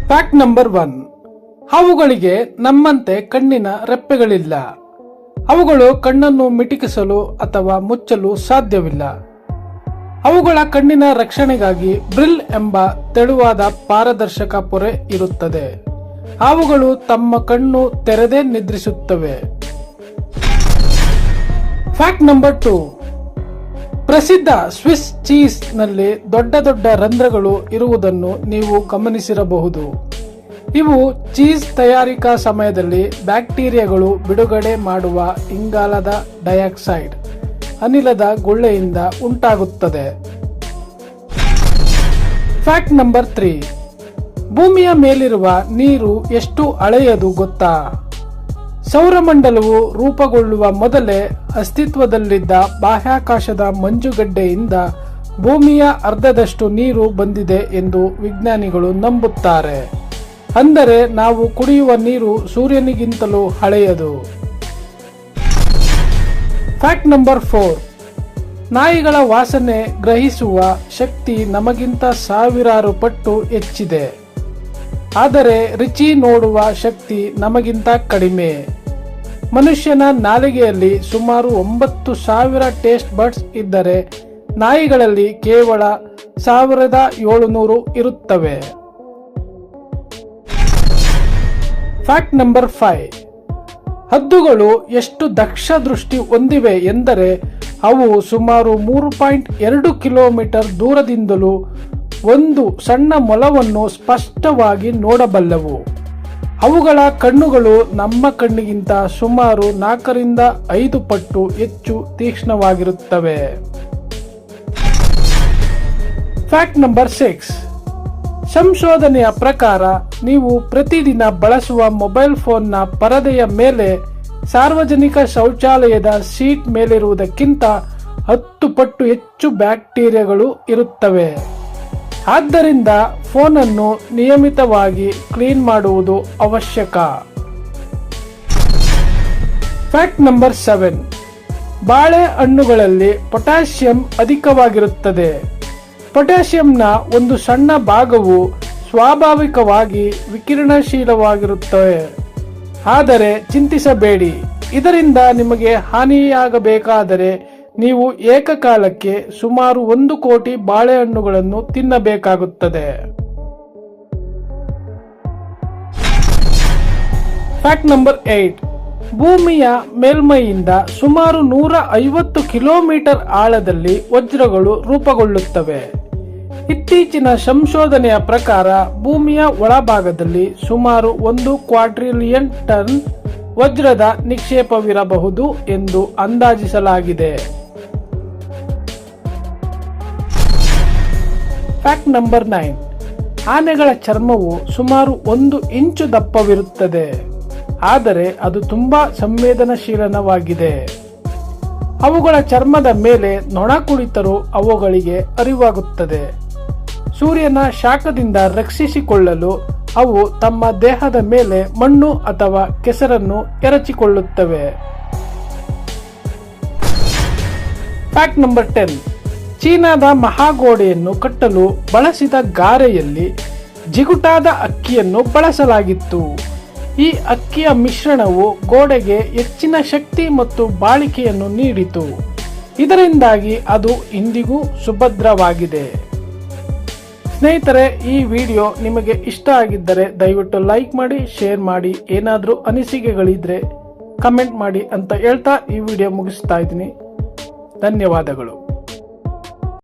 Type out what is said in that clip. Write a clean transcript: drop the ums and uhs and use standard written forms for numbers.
Fact number 1. ಹಾವುಗಳಿಗೆ ನಮ್ಮಂತೆ ಕಣ್ಣಿನ ರೆಪ್ಪೆಗಳಿಲ್ಲ. ಅವುಗಳು ಕಣ್ಣನ್ನು ಮಿಟುಕಿಸಲು ಅಥವಾ ಮುಚ್ಚಲು ಸಾಧ್ಯವಿಲ್ಲ. ಅವುಗಳ ಕಣ್ಣಿನ ರಕ್ಷಣೆಗಾಗಿ ಬ್ರಿಲ್ ಎಂಬ ತೆಳುವಾದ ಪಾರದರ್ಶಕ ಪೊರೆ ಇರುತ್ತದೆ. ಹಾವುಗಳು ತಮ್ಮ ಕಣ್ಣು ತೆರೆದೇ ನಿದ್ರಿಸುತ್ತವೆ. Fact number 2. ಪ್ರಸಿದ್ಧ ಸ್ವಿಸ್ ಚೀಸ್ ನಲ್ಲಿ ದೊಡ್ಡ ದೊಡ್ಡ ರಂಧ್ರಗಳು ಇರುವುದನ್ನು ನೀವು ಗಮನಿಸಿರಬಹುದು. ಇವು ಚೀಸ್ ತಯಾರಿಕಾ ಸಮಯದಲ್ಲಿ ಬ್ಯಾಕ್ಟೀರಿಯಾಗಳು ಬಿಡುಗಡೆ ಮಾಡುವ ಇಂಗಾಲದ ಡೈಆಕ್ಸೈಡ್ ಅನಿಲದ ಗುಳ್ಳೆಯಿಂದ ಉಂಟಾಗುತ್ತದೆ. Fact number 3. ಭೂಮಿಯ ಮೇಲಿರುವ ನೀರು ಎಷ್ಟು ಹಳೆಯದು ಗೊತ್ತಾ? ಸೌರಮಂಡಲವು ರೂಪುಗೊಳ್ಳುವ ಮೊದಲೇ ಅಸ್ತಿತ್ವದಲ್ಲಿದ್ದ ಬಾಹ್ಯಾಕಾಶದ ಮಂಜುಗಡ್ಡೆಯಿಂದ ಭೂಮಿಯ ಅರ್ಧದಷ್ಟು ನೀರು ಬಂದಿದೆ ಎಂದು ವಿಜ್ಞಾನಿಗಳು ನಂಬುತ್ತಾರೆ. ಅಂದರೆ ನಾವು ಕುಡಿಯುವ ನೀರು ಸೂರ್ಯನಿಗಿಂತಲೂ ಹಳೆಯದು. Fact number 4. ನಾಯಿಗಳ ವಾಸನೆ ಗ್ರಹಿಸುವ ಶಕ್ತಿ ನಮಗಿಂತ ಸಾವಿರಾರು ಪಟ್ಟು ಹೆಚ್ಚಿದೆ. ಆದರೆ ರುಚಿ ನೋಡುವ ಶಕ್ತಿ ನಮಗಿಂತ ಕಡಿಮೆ. ಮನುಷ್ಯನ ನಾಲಿಗೆಯಲ್ಲಿ ಸುಮಾರು 9,000 ಟೇಸ್ಟ್ ಬಡ್ಸ್ ಇದ್ದರೆ ನಾಯಿಗಳಲ್ಲಿ ಕೇವಲ 1,700 ಇರುತ್ತವೆ. Fact number 5. ಹದ್ದುಗಳು ಎಷ್ಟು ದಕ್ಷ ದೃಷ್ಟಿ ಹೊಂದಿವೆ ಎಂದರೆ ಅವು ಸುಮಾರು 3.2 ಕಿಲೋಮೀಟರ್ ದೂರದಿಂದಲೂ ಒಂದು ಸಣ್ಣ ಮೊಲವನ್ನು ಸ್ಪಷ್ಟವಾಗಿ ನೋಡಬಲ್ಲವು. ಅವುಗಳ ಕಣ್ಣುಗಳು ನಮ್ಮ ಕಣ್ಣಿಗಿಂತ ಸುಮಾರು 4 ರಿಂದ 5 ಪಟ್ಟು ಹೆಚ್ಚು ತೀಕ್ಷ್ಣವಾಗಿರುತ್ತವೆ. Fact number 6. ಸಂಶೋಧನೆಯ ಪ್ರಕಾರ ನೀವು ಪ್ರತಿದಿನ ಬಳಸುವ ಮೊಬೈಲ್ ಫೋನ್ನ ಪರದೆಯ ಮೇಲೆ ಸಾರ್ವಜನಿಕ ಶೌಚಾಲಯದ ಸೀಟ್ ಮೇಲಿರುವುದಕ್ಕಿಂತ 10 ಪಟ್ಟು ಹೆಚ್ಚು ಬ್ಯಾಕ್ಟೀರಿಯಾಗಳು ಇರುತ್ತವೆ. ಆದ್ದರಿಂದ ಫೋನನ್ನು ನಿಯಮಿತವಾಗಿ ಕ್ಲೀನ್ ಮಾಡುವುದು ಅವಶ್ಯಕ. Fact number 7. ಬಾಳೆಹಣ್ಣುಗಳಲ್ಲಿ ಪೊಟ್ಯಾಷಿಯಂ ಅಧಿಕವಾಗಿರುತ್ತದೆ. ಪೊಟ್ಯಾಷಿಯಂನ ಒಂದು ಸಣ್ಣ ಭಾಗವು ಸ್ವಾಭಾವಿಕವಾಗಿ ವಿಕಿರಣಶೀಲವಾಗಿರುತ್ತವೆ. ಆದರೆ ಚಿಂತಿಸಬೇಡಿ, ಇದರಿಂದ ನಿಮಗೆ ಹಾನಿಯಾಗಬೇಕಾದರೆ ನೀವು ಏಕಕಾಲಕ್ಕೆ ಸುಮಾರು 1 ಕೋಟಿ ಬಾಳೆಹಣ್ಣುಗಳನ್ನು ತಿನ್ನಬೇಕಾಗುತ್ತದೆ. Fact number 8. ಭೂಮಿಯ ಮೇಲ್ಮೈಯಿಂದ ಸುಮಾರು 150 ಕಿಲೋಮೀಟರ್ ಆಳದಲ್ಲಿ ವಜ್ರಗಳು ರೂಪುಗೊಳ್ಳುತ್ತವೆ. ಇತ್ತೀಚಿನ ಸಂಶೋಧನೆಯ ಪ್ರಕಾರ ಭೂಮಿಯ ಒಳಭಾಗದಲ್ಲಿ ಸುಮಾರು 1 ಕ್ವಾಡ್ರಿಲಿಯನ್ ಟನ್ ವಜ್ರದ ನಿಕ್ಷೇಪವಿರಬಹುದು ಎಂದು ಅಂದಾಜಿಸಲಾಗಿದೆ. Fact number 9. ಆನೆಗಳ ಚರ್ಮವು ಸುಮಾರು 1 ಇಂಚು ದಪ್ಪವಿರುತ್ತದೆ. ಆದರೆ ಅದು ತುಂಬಾ ಸಂವೇದನಾಶೀಲವಾಗಿದೆ. ಅವುಗಳ ಚರ್ಮದ ಮೇಲೆ ನೊಣ ಕುಳಿತರೂ ಅವುಗಳಿಗೆ ಅರಿವಾಗುತ್ತದೆ. ಸೂರ್ಯನ ಶಾಖದಿಂದ ರಕ್ಷಿಸಿಕೊಳ್ಳಲು ಅವು ತಮ್ಮ ದೇಹದ ಮೇಲೆ ಮಣ್ಣು ಅಥವಾ ಕೆಸರನ್ನು ಎರಚಿಕೊಳ್ಳುತ್ತವೆ. Fact number 10. ಚೀನಾದ ಮಹಾಗೋಡೆಯನ್ನು ಕಟ್ಟಲು ಬಳಸಿದ ಗಾರೆಯಲ್ಲಿ ಜಿಗುಟಾದ ಅಕ್ಕಿಯನ್ನು ಬಳಸಲಾಗಿತ್ತು. ಈ ಅಕ್ಕಿಯ ಮಿಶ್ರಣವು ಗೋಡೆಗೆ ಹೆಚ್ಚಿನ ಶಕ್ತಿ ಮತ್ತು ಬಾಳಿಕೆಯನ್ನು ನೀಡಿತು. ಇದರಿಂದಾಗಿ ಅದು ಇಂದಿಗೂ ಸುಭದ್ರವಾಗಿದೆ. ಸ್ನೇಹಿತರೆ, ಈ ವಿಡಿಯೋ ನಿಮಗೆ ಇಷ್ಟ ಆಗಿದ್ದರೆ ದಯವಿಟ್ಟು ಲೈಕ್ ಮಾಡಿ, ಶೇರ್ ಮಾಡಿ. ಏನಾದರೂ ಅನಿಸಿಕೆಗಳಿದ್ರೆ ಕಮೆಂಟ್ ಮಾಡಿ ಅಂತ ಹೇಳ್ತಾ ಈ ವಿಡಿಯೋ ಮುಗಿಸ್ತಾ ಇದ್ದೀನಿ. ಧನ್ಯವಾದಗಳು.